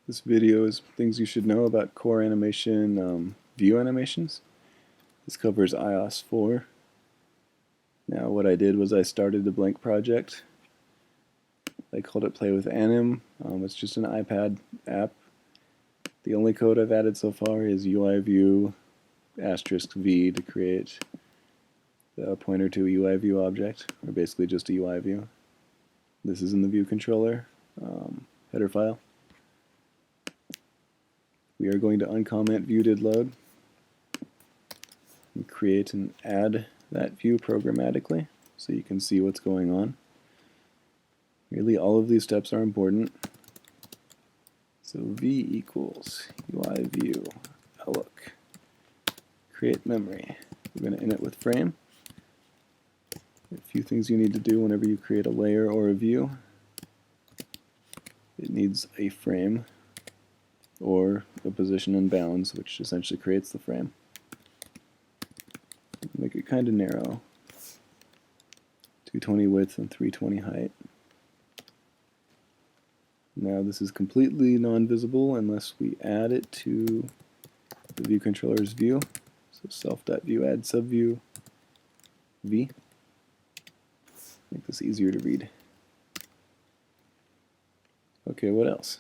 This video is things you should know about core animation view animations. This covers iOS 4. Now what I did was I started a blank project. I called it Play with Anim. It's just an iPad app. The only code I've added so far is UIView *V to create the pointer to a UIView object, or basically just a UIView. This is in the view controller header file. We are going to uncomment viewDidLoad and create and add that view programmatically so you can see what's going on. Really, all of these steps are important. So v equals UIView alloc create memory. We're going to init with frame. A few things you need to do whenever you create a layer or a view. It needs a frame or a position and bounds, which essentially creates the frame. Make it kind of narrow. 220 width and 320 height. Now this is completely non-visible unless we add it to the view controller's view. So self.view add subview v. Make this easier to read. Okay, what else?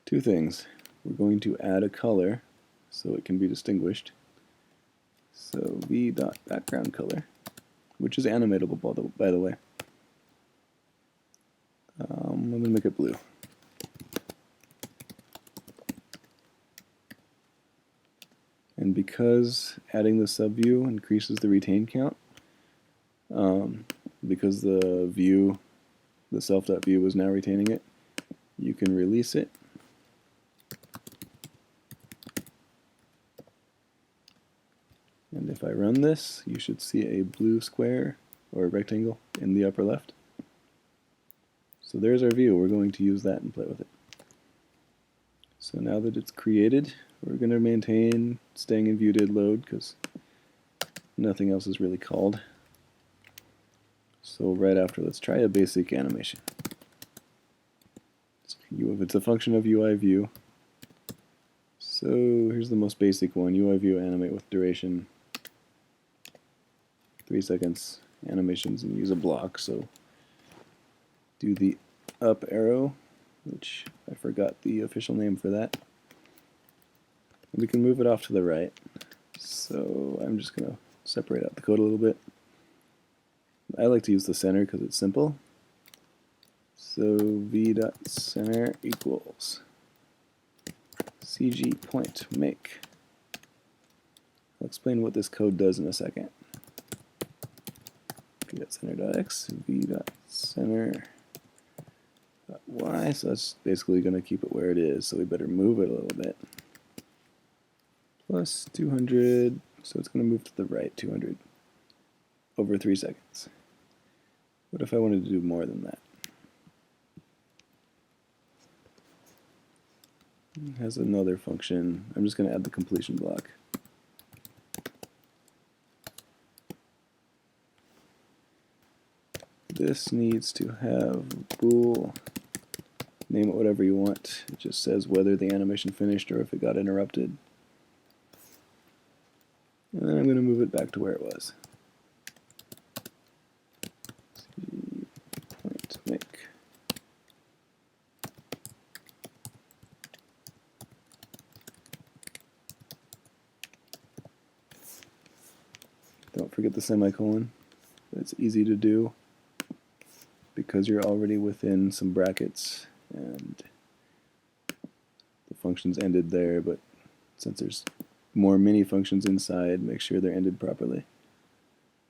Two things. We're going to add a color so it can be distinguished. So v.background color, which is animatable by the way. I'm going to make it blue. And because adding the subview increases the retain count, because the self.view is now retaining it, you can release it. And if I run this, you should see a blue square or a rectangle in the upper left. So there's our view. We're going to use that and play with it. So now that it's created, we're going to maintain staying in viewDidLoad because nothing else is really called. So right after, let's try a basic animation. If it's a function of UIView. So here's the most basic one, UIView animate with duration 3 seconds animations and use a block. So do the up arrow, which I forgot the official name for that. And we can move it off to the right. So I'm just going to separate out the code a little bit. I like to use the center because it's simple. So v.center equals cg point make. I'll explain what this code does in a second. v.center.x, v.center.y, so that's basically going to keep it where it is, so we better move it a little bit. Plus 200, so it's going to move to the right 200 over 3 seconds. What if I wanted to do more than that? It has another function. I'm just going to add the completion block. This needs to have bool, name it whatever you want. It just says whether the animation finished or if it got interrupted. And then I'm going to move it back to where it was. Point make. Don't forget the semicolon. It's easy to do because you're already within some brackets and the function's ended there, but since there's more mini functions inside, make sure they're ended properly.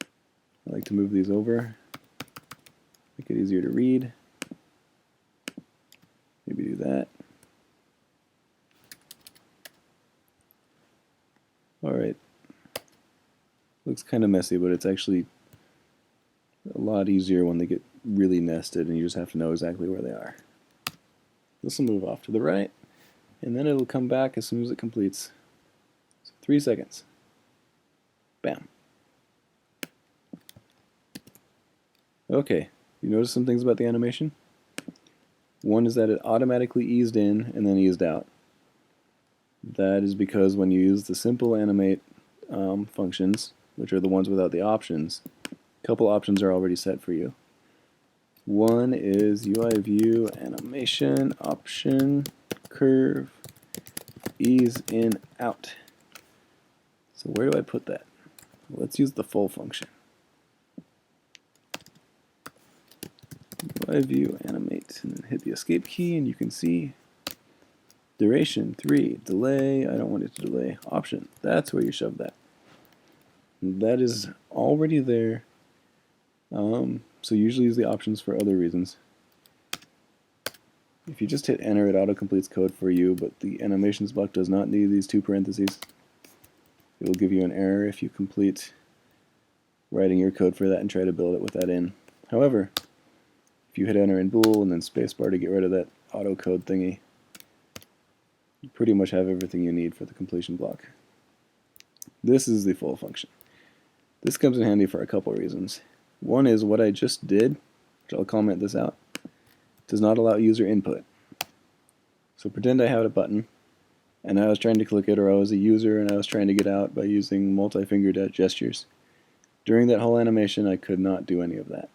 I like to move these over, make it easier to read. Maybe do that. Alright. Looks kind of messy, but it's actually a lot easier when they get really nested and you just have to know exactly where they are. This will move off to the right, and then it'll come back as soon as it completes. So 3 seconds. Bam. Okay, you notice some things about the animation? One is that it automatically eased in and then eased out. That is because when you use the simple animate functions, which are the ones without the options, a couple options are already set for you. One is UIView animation option curve ease in out. So where do I put that? Let's use the full function. UIView animate and then hit the escape key and you can see duration 3, delay, I don't want it to delay, option. That's where you shove that. That is already there. So usually use the options for other reasons. If you just hit enter, it auto-completes code for you, but the animations block does not need these two parentheses. It will give you an error if you complete writing your code for that and try to build it with that in. However, if you hit enter in bool and then spacebar to get rid of that auto code thingy, you pretty much have everything you need for the completion block. This is the full function. This comes in handy for a couple reasons. One is what I just did, which I'll comment this out, does not allow user input. So pretend I had a button, and I was trying to click it, or I was a user and I was trying to get out by using multi-finger gestures. During that whole animation, I could not do any of that.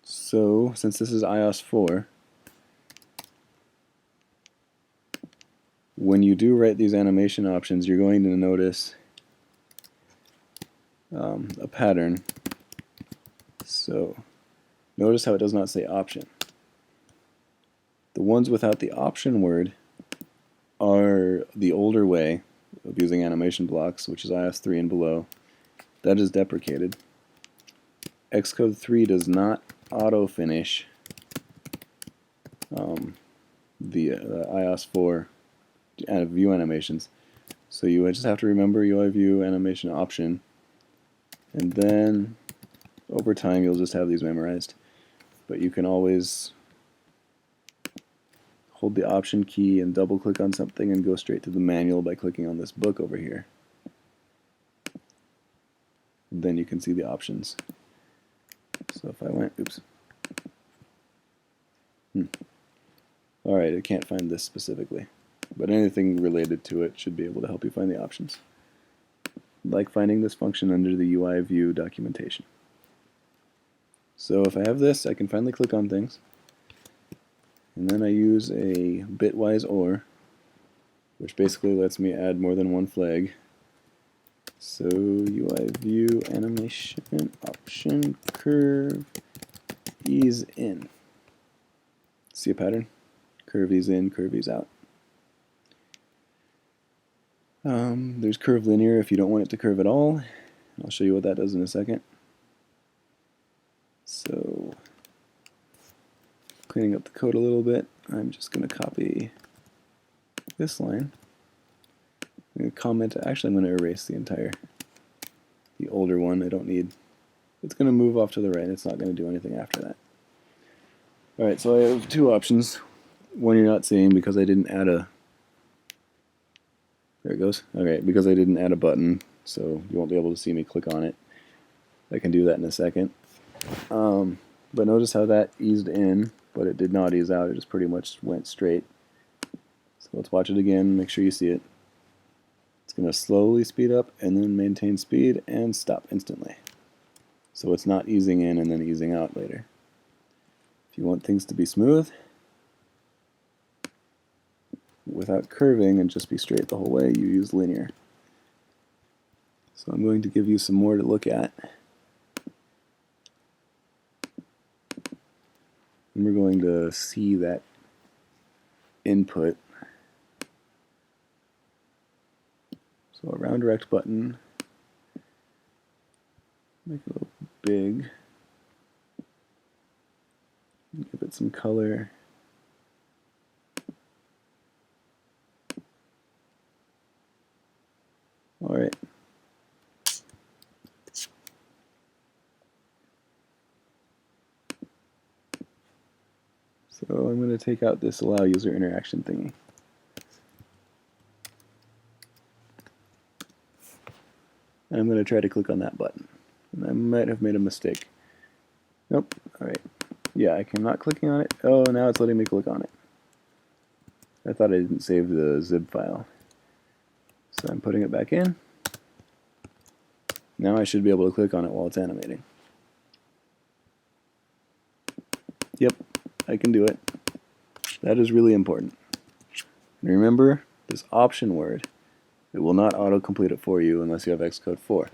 So, since this is iOS 4, when you do write these animation options, you're going to notice a pattern. So, notice how it does not say option. The ones without the option word are the older way of using animation blocks, which is iOS 3 and below. That is deprecated. Xcode 3 does not auto-finish the iOS 4 view animations. So you just have to remember UIView animation option, and then over time you'll just have these memorized. But you can always hold the option key and double click on something and go straight to the manual by clicking on this book over here. Then you can see the options. So if I went, oops. Alright, I can't find this specifically, but anything related to it should be able to help you find the options. Like finding this function under the UIView documentation. So if I have this, I can finally click on things, and then I use a bitwise OR, which basically lets me add more than one flag. So UIView animation option curve ease in. See a pattern? Curve ease in, curve ease out. There's curve linear if you don't want it to curve at all. I'll show you what that does in a second. So, cleaning up the code a little bit, I'm just going to copy this line. I'm going to comment, actually I'm going to erase the older one I don't need. It's going to move off to the right, it's not going to do anything after that. Alright, so I have two options. One you're not seeing because I didn't add a... There it goes. Alright, because I didn't add a button, so you won't be able to see me click on it. I can do that in a second. But notice how that eased in, but it did not ease out. It just pretty much went straight. So let's watch it again, make sure you see it. It's going to slowly speed up and then maintain speed and stop instantly. So it's not easing in and then easing out later. If you want things to be smooth, without curving and just be straight the whole way, you use linear. So I'm going to give you some more to look at. And we're going to see that input. So a round direct button, make it a little big, give it some color. Alright. So I'm going to take out this allow user interaction thingy. And I'm going to try to click on that button. And I might have made a mistake. Nope. Alright. Yeah, I'm not clicking on it. Oh, now it's letting me click on it. I thought I didn't save the zip file. So I'm putting it back in. Now I should be able to click on it while it's animating. Yep, I can do it. That is really important. And remember this option word. It will not autocomplete it for you unless you have Xcode 4.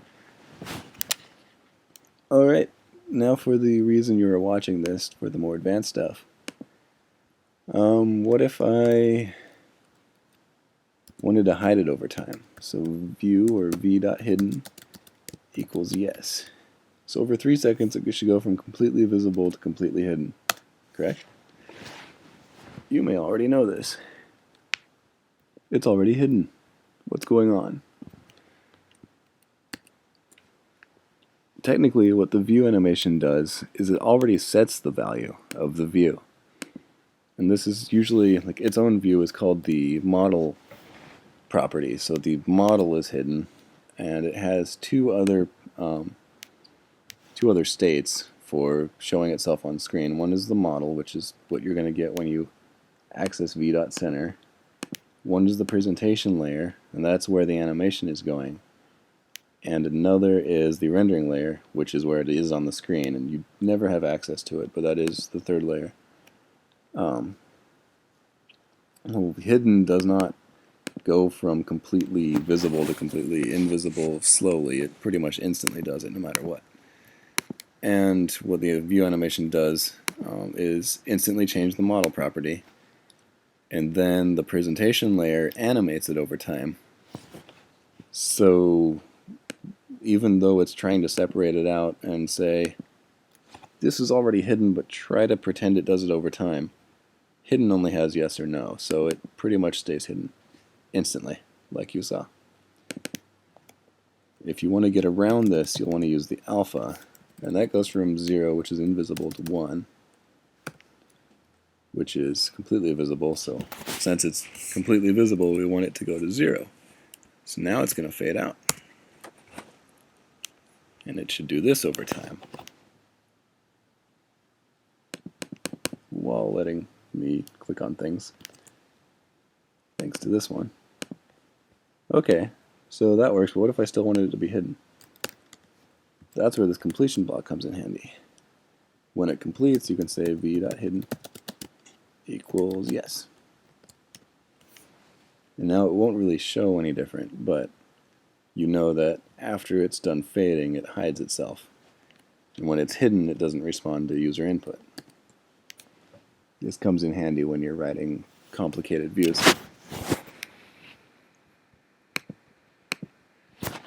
Alright, now for the reason you are watching this, for the more advanced stuff. What if I wanted to hide it over time? So view or v.hidden equals yes. So over 3 seconds it should go from completely visible to completely hidden, correct? You may already know this. It's already hidden. What's going on? Technically, what the view animation does is it already sets the value of the view. And this is usually, like, its own view is called the model property. So the model is hidden, and it has two other states for showing itself on screen. One is the model, which is what you're going to get when you access v.center. One is the presentation layer, and that's where the animation is going. And another is the rendering layer, which is where it is on the screen, and you never have access to it, but that is the third layer. Hidden does not go from completely visible to completely invisible slowly. It pretty much instantly does it no matter what. And what the view animation does is instantly change the model property, and then the presentation layer animates it over time. So even though it's trying to separate it out and say, this is already hidden, but try to pretend it does it over time, hidden only has yes or no, so it pretty much stays hidden instantly, like you saw. If you want to get around this, you'll want to use the alpha, and that goes from 0, which is invisible, to 1, which is completely visible. So since it's completely visible, we want it to go to 0. So now it's going to fade out. And it should do this over time, while letting me click on things, thanks to this one. Okay, so that works, but what if I still wanted it to be hidden? That's where this completion block comes in handy. When it completes, you can say v.hidden equals yes. And now it won't really show any different, but you know that after it's done fading, it hides itself. And when it's hidden, it doesn't respond to user input. This comes in handy when you're writing complicated views.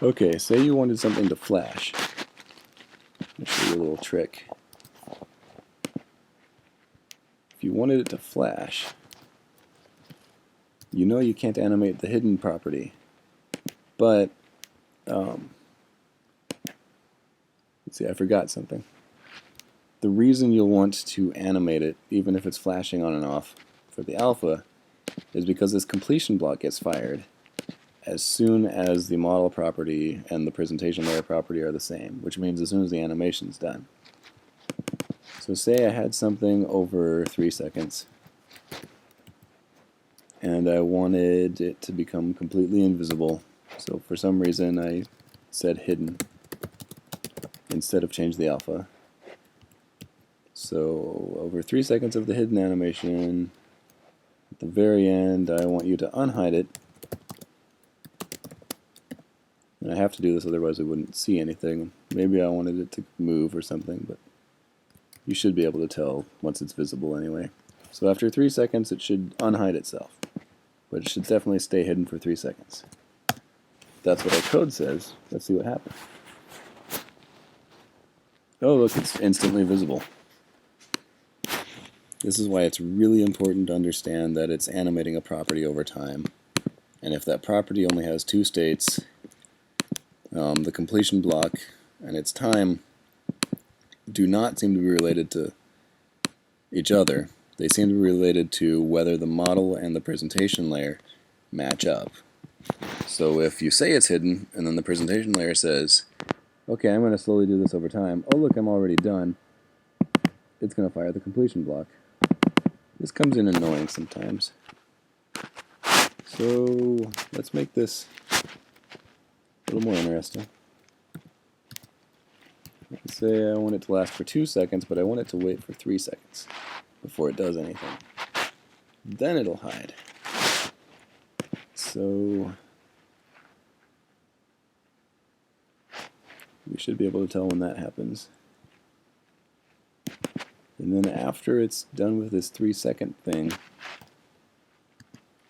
Okay, say you wanted something to flash. I'll show you a little trick. If you wanted it to flash, you know you can't animate the hidden property, but let's see, I forgot something. The reason you'll want to animate it, even if it's flashing on and off for the alpha, is because this completion block gets fired as soon as the model property and the presentation layer property are the same, which means as soon as the animation's done. So say I had something over 3 seconds, and I wanted it to become completely invisible. So for some reason I said hidden instead of change the alpha. So over 3 seconds of the hidden animation, at the very end I want you to unhide it. And I have to do this, otherwise I wouldn't see anything. Maybe I wanted it to move or something, but you should be able to tell once it's visible anyway. So after 3 seconds it should unhide itself, but it should definitely stay hidden for 3 seconds. That's what our code says. Let's see what happens. Oh, look, it's instantly visible. This is why it's really important to understand that it's animating a property over time. And if that property only has 2 states, the completion block and its time do not seem to be related to each other. They seem to be related to whether the model and the presentation layer match up. So if you say it's hidden, and then the presentation layer says, okay, I'm going to slowly do this over time. Oh, look, I'm already done. it's going to fire the completion block. This comes in annoying sometimes. So let's make this a little more interesting. Let's say I want it to last for 2 seconds, but I want it to wait for 3 seconds before it does anything. Then it'll hide. So we should be able to tell when that happens. And then after it's done with this 3-second thing,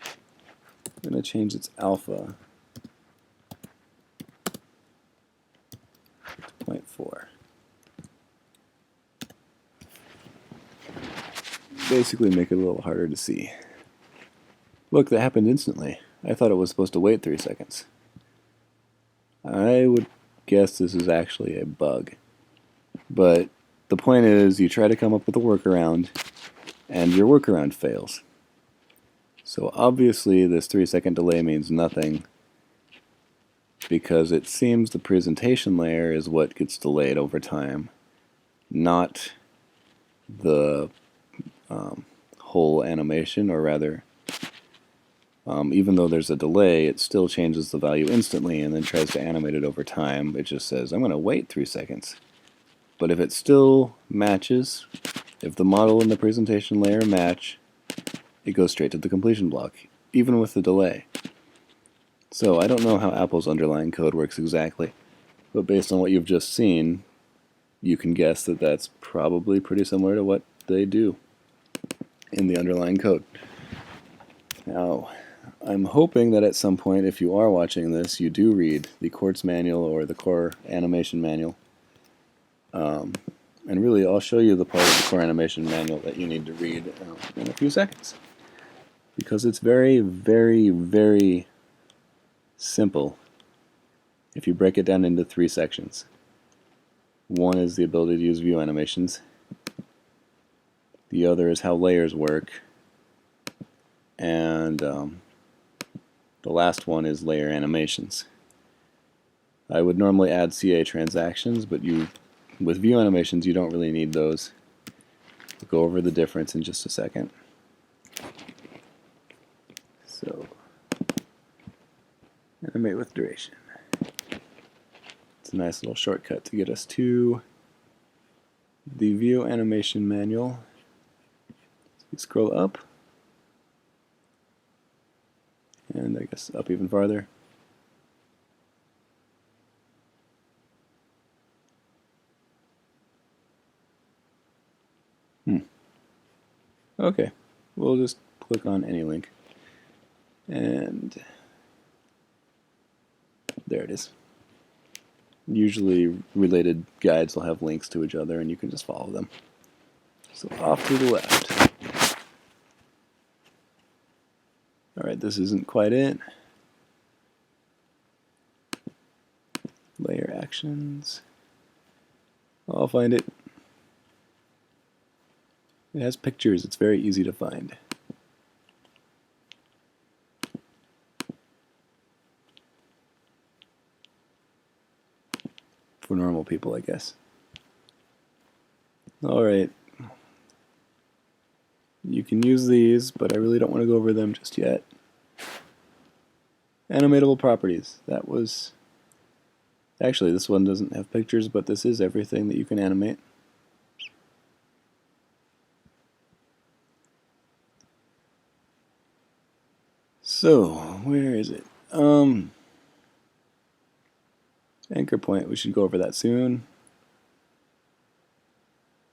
I'm going to change its alpha to 0.4. Basically make it a little harder to see. Look, that happened instantly. I thought it was supposed to wait 3 seconds. I would guess this is actually a bug. But the point is, you try to come up with a workaround, and your workaround fails. So obviously this 3-second delay means nothing, because it seems the presentation layer is what gets delayed over time, not the whole animation, or rather, even though there's a delay, it still changes the value instantly and then tries to animate it over time. It just says, I'm going to wait 3 seconds. But if it still matches, if the model and the presentation layer match, it goes straight to the completion block, even with the delay. So I don't know how Apple's underlying code works exactly, but based on what you've just seen, you can guess that that's probably pretty similar to what they do in the underlying code. Now, I'm hoping that at some point, if you are watching this, you do read the Quartz manual or the Core Animation manual. And really, I'll show you the part of the Core Animation manual that you need to read in a few seconds. Because it's very, very, very simple if you break it down into 3 sections. One is the ability to use view animations. The other is how layers work. And the last one is layer animations. I would normally add CA transactions, but with view animations you don't really need those. We'll go over the difference in just a second. So, animate with duration. It's a nice little shortcut to get us to the view animation manual. So you scroll up, and I guess up even farther. Okay, we'll just click on any link. And there it is. Usually related guides will have links to each other and you can just follow them. So off to the left. Alright, this isn't quite it. Layer actions. I'll find it. It has pictures, it's very easy to find. For normal people, I guess. Alright. You can use these, but I really don't want to go over them just yet. Animatable properties. That was... Actually, this one doesn't have pictures, but this is everything that you can animate. So, where is it? Anchor point, we should go over that soon.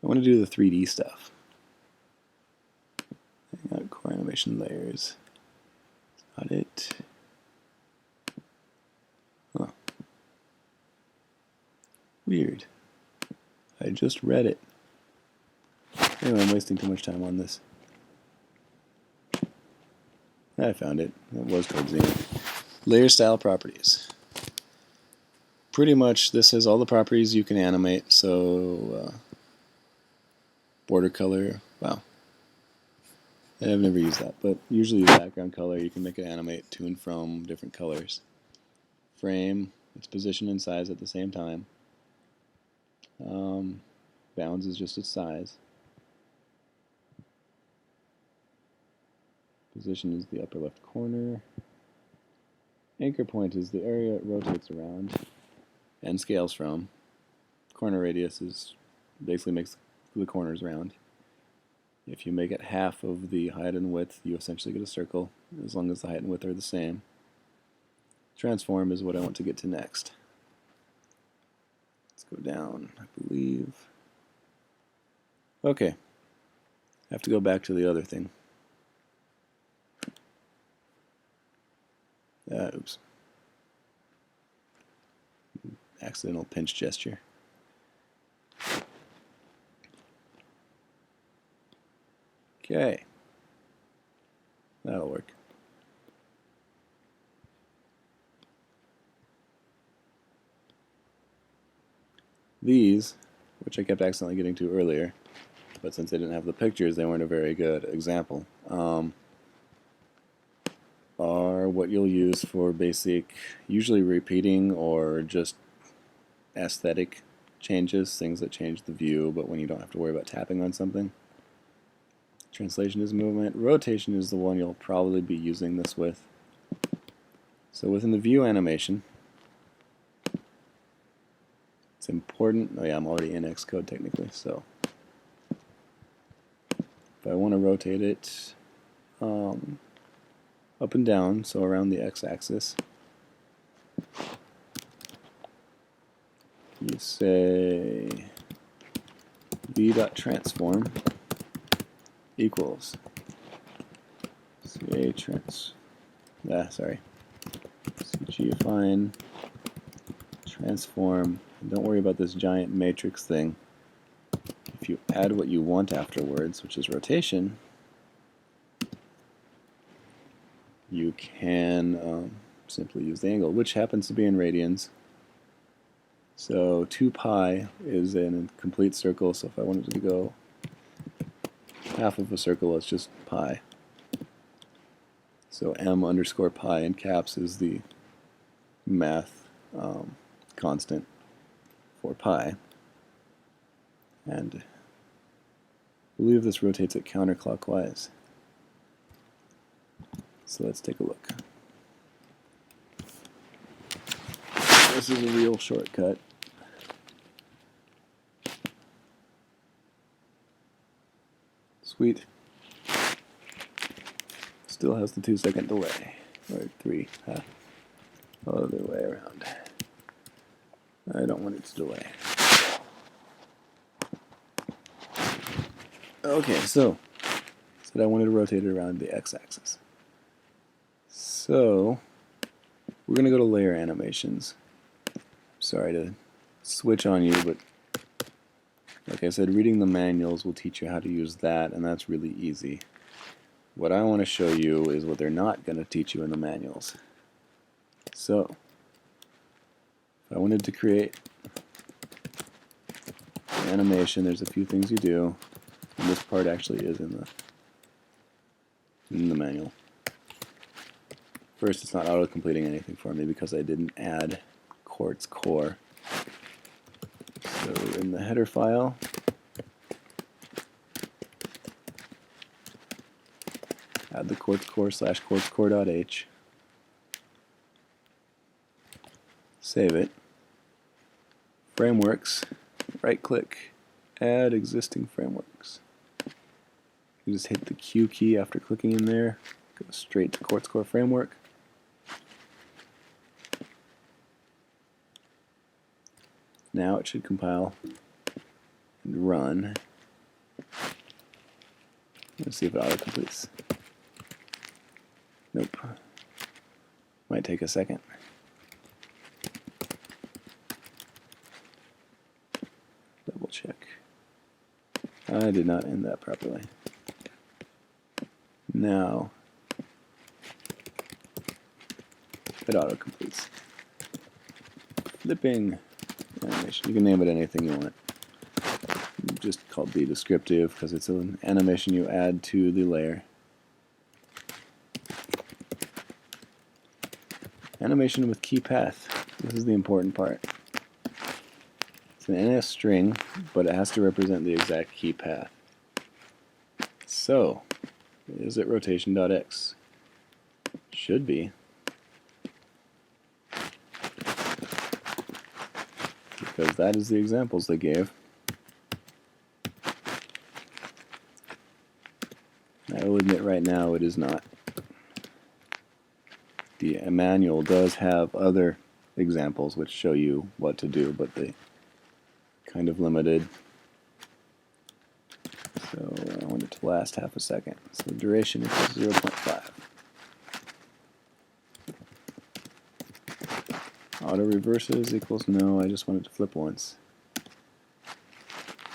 I want to do the 3D stuff. Hang on, core animation layers. That's not it. Huh. Weird. I just read it. Anyway, I'm wasting too much time on this. I found it. It was towards the end. Layer style properties. Pretty much this has all the properties you can animate, so border color, wow. I've never used that, but usually the background color you can make it animate to and from different colors. Frame, its position and size at the same time. Bounds is just its size. Position is the upper left corner. Anchor point is the area it rotates around and scales from. Corner radius is basically makes the corners round. If you make it half of the height and width, you essentially get a circle, as long as the height and width are the same. Transform is what I want to get to next. Let's go down, I believe. Okay. I have to go back to the other thing. Oops. Accidental pinch gesture. Okay. That'll work. These, which I kept accidentally getting to earlier, but since they didn't have the pictures, they weren't a very good example, are what you'll use for basic, usually repeating or just aesthetic changes, things that change the view, but when you don't have to worry about tapping on something. Translation is movement. Rotation is the one you'll probably be using this with. So within the view animation, it's important. Oh yeah, I'm already in Xcode technically, so if I want to rotate it up and down, so around the x-axis, you say v.transform equals CGFine transform. Don't worry about this giant matrix thing. If you add what you want afterwards, which is rotation, you can simply use the angle, which happens to be in radians. So 2 pi is in a complete circle, so if I wanted to go half of a circle, it's just pi. So m underscore pi in caps is the math constant for pi. And I believe this rotates it counterclockwise. So let's take a look. This is a real shortcut. Sweet. Still has the 2-second delay. Or 3. Other way around. I don't want it to delay. Okay, so said I wanted to rotate it around the x-axis. So we're going to go to layer animations. Sorry to switch on you, but like I said, reading the manuals will teach you how to use that, and that's really easy. What I want to show you is what they're not going to teach you in the manuals. So if I wanted to create an animation, there's a few things you do, and this part actually is in the manual. First, it's not auto-completing anything for me because I didn't add Quartz Core. So in the header file, add the Quartz Core / quartzcore.h. Save it. Frameworks, right-click, add existing frameworks. You just hit the Q key after clicking in there, go straight to Quartz Core Framework. Now it should compile and run. Let's see if it auto-completes. Nope. Might take a second. Double check. I did not end that properly. Now it auto-completes. Flipping animation. You can name it anything you want. Just called be descriptive because it's an animation you add to the layer. Animation with key path. This is the important part. It's an NS string, but it has to represent the exact key path. So Is it rotation.x? Should be. Because that is the examples they gave. I will admit right now it is not. The manual does have other examples which show you what to do, but they kind of limited. So I want it to last half a second. So duration equals 0.5. Auto reverses equals no, I just want it to flip once.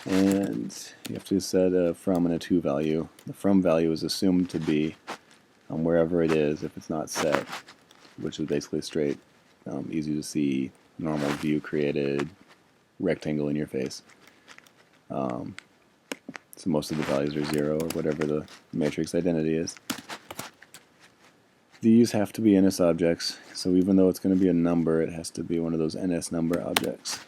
And you have to set a from and a to value. The from value is assumed to be wherever it is if it's not set, which is basically straight, easy to see, normal view created, rectangle in your face. So most of the values are 0 or whatever the matrix identity is. These have to be NS objects, so even though it's going to be a number, it has to be one of those NS number objects.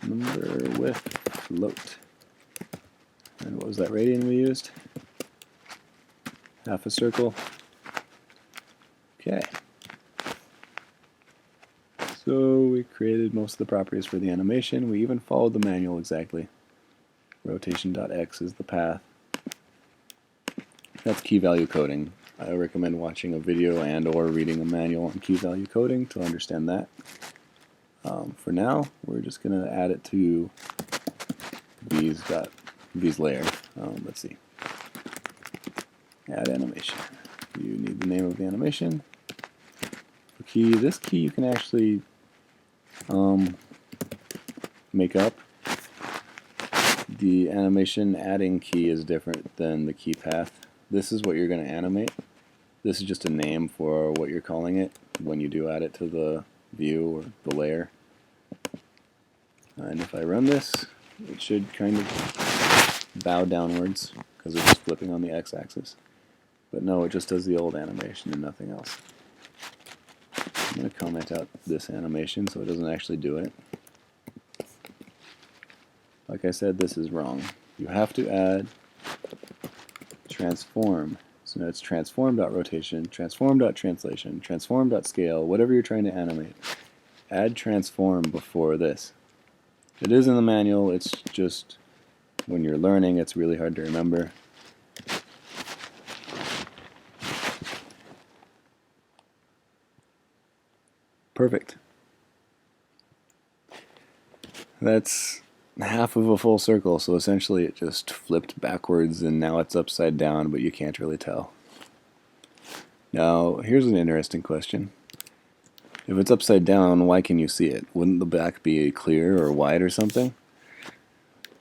Number with float. And what was that radian we used? Half a circle. Okay. So we created most of the properties for the animation. We even followed the manual exactly. Rotation.x is the path. That's key value coding. I recommend watching a video and or reading a manual on key value coding to understand that. For now, we're just going to add it to V's layer. Let's see. Add animation. You need the name of the animation. The key. This key you can actually make up. The animation adding key is different than the key path. This is what you're going to animate. This is just a name for what you're calling it when you do add it to the view or the layer. And if I run this, it should kind of bow downwards because it's just flipping on the x-axis. But no, it just does the old animation and nothing else. I'm going to comment out this animation so it doesn't actually do it. Like I said, this is wrong. You have to add transform. So now it's transform.rotation, transform.translation, transform.scale, whatever you're trying to animate. Add transform before this. It is in the manual, it's just when you're learning, it's really hard to remember. Perfect. That's half of a full circle, so essentially it just flipped backwards and now it's upside down, but you can't really tell. Now, here's an interesting question. If it's upside down, why can you see it? Wouldn't the back be clear or wide or something?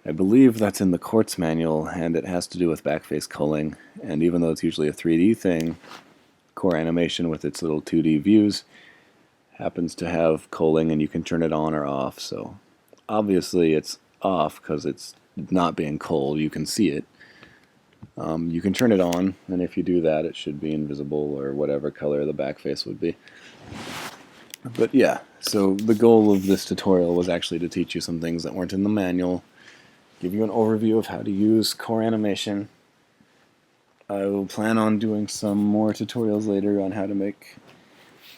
I believe that's in the Quartz manual, and it has to do with backface culling, and even though it's usually a 3D thing, core animation with its little 2D views happens to have culling, and you can turn it on or off, so obviously it's off because it's not being culled. You can see it. You can turn it on, and if you do that, it should be invisible or whatever color the backface would be. But yeah, so the goal of this tutorial was actually to teach you some things that weren't in the manual, give you an overview of how to use core animation. I will plan on doing some more tutorials later on how to make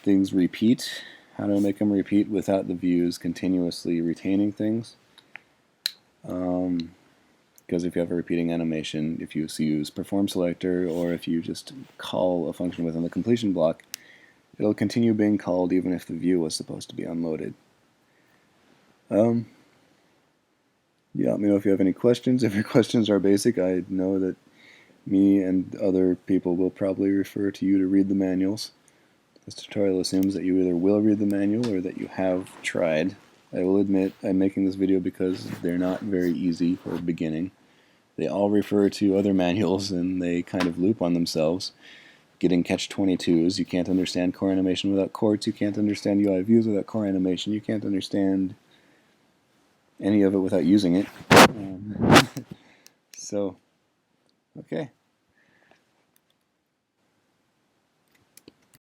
things repeat, how to make them repeat without the views continuously retaining things. Because if you have a repeating animation, if you use perform selector or if you just call a function within the completion block, it'll continue being called even if the view was supposed to be unloaded. Yeah, let me know if you have any questions. If your questions are basic, I know that me and other people will probably refer to you to read the manuals. This tutorial assumes that you either will read the manual or that you have tried. I will admit I'm making this video because they're not very easy for beginning. They all refer to other manuals and they kind of loop on themselves, getting catch-22s. You can't understand core animation without Quartz, you can't understand UIViews without core animation, you can't understand any of it without using it. So, okay.